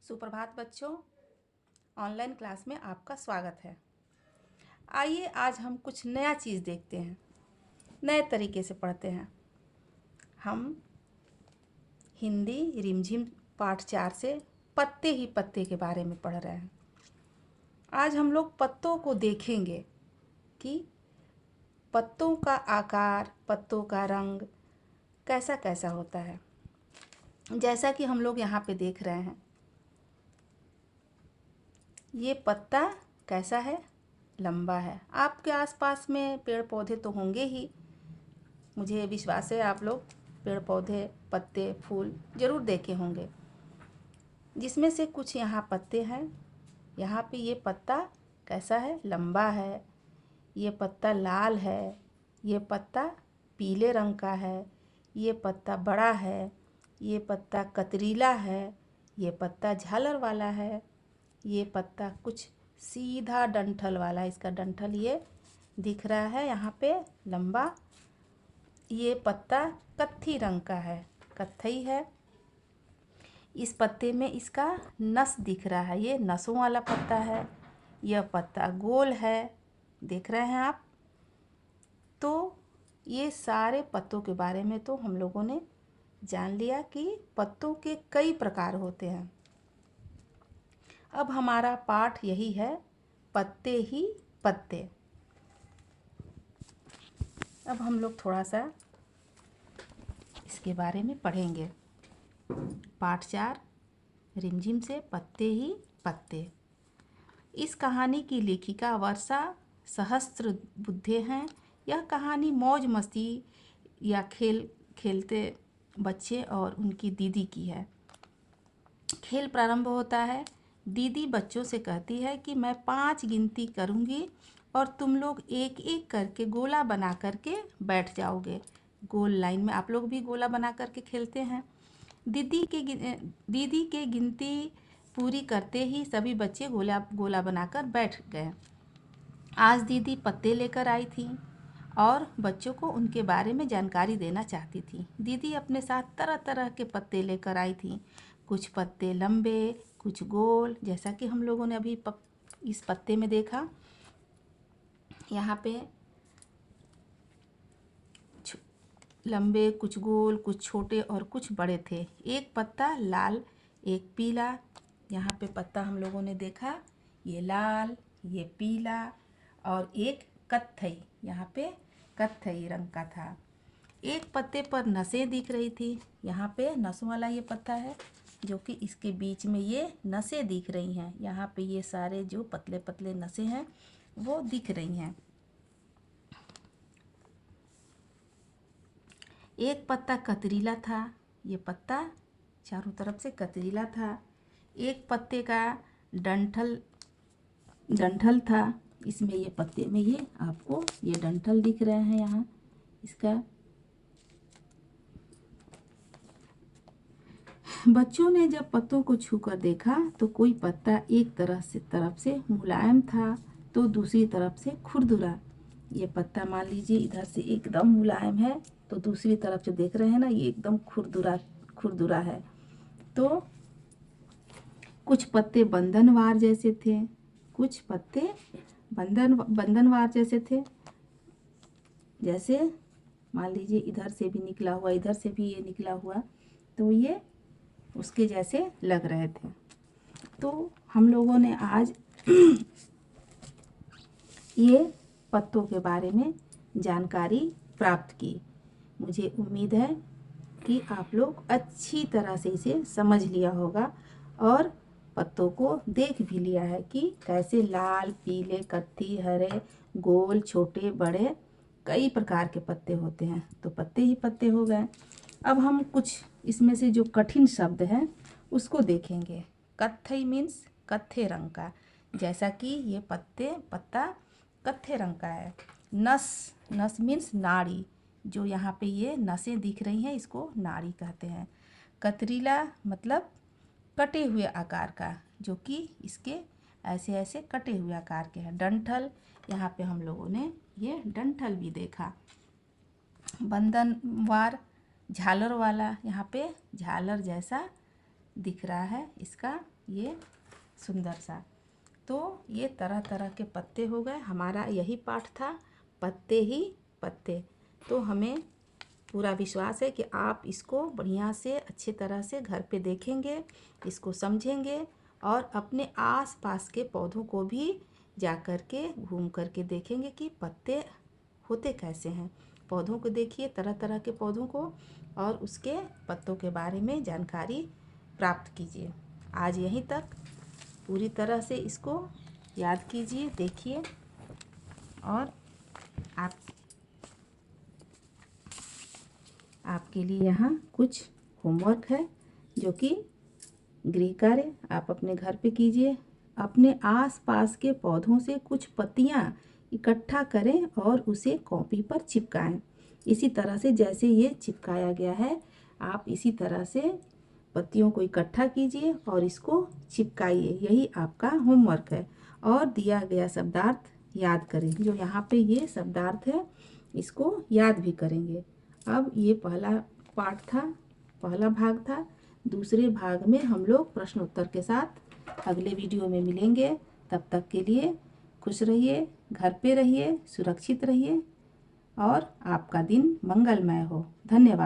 सुप्रभात बच्चों, online class में आपका स्वागत है। आइए आज हम कुछ नया चीज़ देखते हैं, नए तरीके से पढ़ते हैं। हम हिंदी रिमझिम पाठ 4 से पत्ते ही पत्ते के बारे में पढ़ रहे हैं। आज हम लोग पत्तों को देखेंगे कि पत्तों का आकार, पत्तों का रंग कैसा कैसा होता है। जैसा कि हम लोग यहाँ पे देख रहे हैं, ये पत्ता कैसा है, लंबा है। आपके आसपास में पेड़ पौधे तो होंगे ही, मुझे विश्वास है आप लोग पेड़ पौधे, पत्ते, फूल ज़रूर देखे होंगे। जिसमें से कुछ यहाँ पत्ते हैं। यहाँ पे ये पत्ता कैसा है, लंबा है। ये पत्ता लाल है, ये पत्ता पीले रंग का है, ये पत्ता बड़ा है, ये पत्ता कतरीला है, ये पत्ता झालर वाला है, ये पत्ता कुछ सीधा डंठल वाला है। इसका डंठल ये दिख रहा है यहाँ पे लंबा। ये पत्ता कत्थी रंग का है, कत्थई है। इस पत्ते में इसका नस दिख रहा है, ये नसों वाला पत्ता है। यह पत्ता गोल है, देख रहे हैं आप। तो ये सारे पत्तों के बारे में तो हम लोगों ने जान लिया कि पत्तों के कई प्रकार होते हैं। अब हमारा पाठ यही है, पत्ते ही पत्ते। अब हम लोग थोड़ा सा इसके बारे में पढ़ेंगे। पाठ 4 रिमझिम से पत्ते ही पत्ते। इस कहानी की लेखिका वर्षा सहस्त्रबुद्धे हैं। यह कहानी मौज मस्ती या खेलते बच्चे और उनकी दीदी की है। खेल प्रारंभ होता है। दीदी बच्चों से कहती है कि मैं 5 गिनती करूंगी और तुम लोग एक एक करके गोला बना करके बैठ जाओगे। गोल लाइन में आप लोग भी गोला बना करके खेलते हैं। दीदी के गिनती पूरी करते ही सभी बच्चे गोला बनाकर बैठ गए। आज दीदी पत्ते लेकर आई थी और बच्चों को उनके बारे में जानकारी देना चाहती थी। दीदी अपने साथ तरह तरह के पत्ते लेकर आई थी। कुछ पत्ते लंबे, कुछ गोल, जैसा कि हम लोगों ने अभी इस पत्ते में देखा। यहाँ पे लंबे, कुछ गोल, कुछ छोटे और कुछ बड़े थे। एक पत्ता लाल, एक पीला। यहाँ पे पत्ता हम लोगों ने देखा, ये लाल, ये पीला और एक कत्थई, यहाँ पे कत्थई रंग का था। एक पत्ते पर नसें दिख रही थी। यहाँ पे नसों वाला ये पत्ता है, जो कि इसके बीच में ये नसें दिख रही हैं। यहाँ पे ये सारे जो पतले पतले नसें हैं वो दिख रही हैं। एक पत्ता कतरीला था, ये पत्ता चारों तरफ से कतरीला था। एक पत्ते का डंठल था, इसमें ये पत्ते में ये आपको ये डंठल दिख रहे हैं यहाँ इसका। बच्चों ने जब पत्तों को छूकर देखा तो कोई पत्ता एक तरफ से मुलायम था तो दूसरी तरफ से खुरदुरा। ये पत्ता मान लीजिए इधर से एकदम मुलायम है तो दूसरी तरफ से देख रहे हैं ना, ये एकदम खुरदुरा है। तो कुछ पत्ते बंधनवार जैसे थे, कुछ पत्ते बंधनवार जैसे थे। जैसे मान लीजिए इधर से भी निकला हुआ, इधर से भी ये निकला हुआ, तो ये उसके जैसे लग रहे थे। तो हम लोगों ने आज ये पत्तों के बारे में जानकारी प्राप्त की। मुझे उम्मीद है कि आप लोग अच्छी तरह से इसे समझ लिया होगा और पत्तों को देख भी लिया है कि कैसे लाल, पीले, कत्थी, हरे, गोल, छोटे, बड़े कई प्रकार के पत्ते होते हैं। तो पत्ते ही पत्ते हो गए। अब हम कुछ इसमें से जो कठिन शब्द हैं उसको देखेंगे। कत्थई मीन्स कत्थे रंग का, जैसा कि ये पत्ता कत्थे रंग का है। नस मीन्स नाड़ी, जो यहाँ पे ये नसें दिख रही हैं इसको नाड़ी कहते हैं। कतरीला मतलब कटे हुए आकार का, जो कि इसके ऐसे ऐसे कटे हुए आकार के हैं। डंठल, यहाँ पे हम लोगों ने ये डंठल भी देखा। बंधनवार, झालर वाला, यहाँ पे झालर जैसा दिख रहा है इसका ये सुंदर सा। तो ये तरह तरह के पत्ते हो गए। हमारा यही पाठ था, पत्ते ही पत्ते। तो हमें पूरा विश्वास है कि आप इसको बढ़िया से अच्छी तरह से घर पे देखेंगे, इसको समझेंगे और अपने आस पास के पौधों को भी जा कर के घूम कर के देखेंगे कि पत्ते होते कैसे हैं। पौधों को देखिए, तरह तरह के पौधों को, और उसके पत्तों के बारे में जानकारी प्राप्त कीजिए। आज यहीं तक, पूरी तरह से इसको याद कीजिए, देखिए। और आपके लिए यहाँ कुछ होमवर्क है जो कि गृह कार्य आप अपने घर पे कीजिए। अपने आसपास के पौधों से कुछ पत्तियाँ इकट्ठा करें और उसे कॉपी पर चिपकाएं। इसी तरह से जैसे ये चिपकाया गया है, आप इसी तरह से पत्तियों को इकट्ठा कीजिए और इसको चिपकाइए। यही आपका होमवर्क है। और दिया गया शब्दार्थ याद करें। जो यहाँ पे ये शब्दार्थ है, इसको याद भी करेंगे। अब ये पहला पाठ था, पहला भाग था। दूसरे भाग में हम लोग प्रश्न उत्तर के साथ अगले वीडियो में मिलेंगे। तब तक के लिए खुश रहिए, घर पे रहिए, सुरक्षित रहिए और आपका दिन मंगलमय हो। धन्यवाद।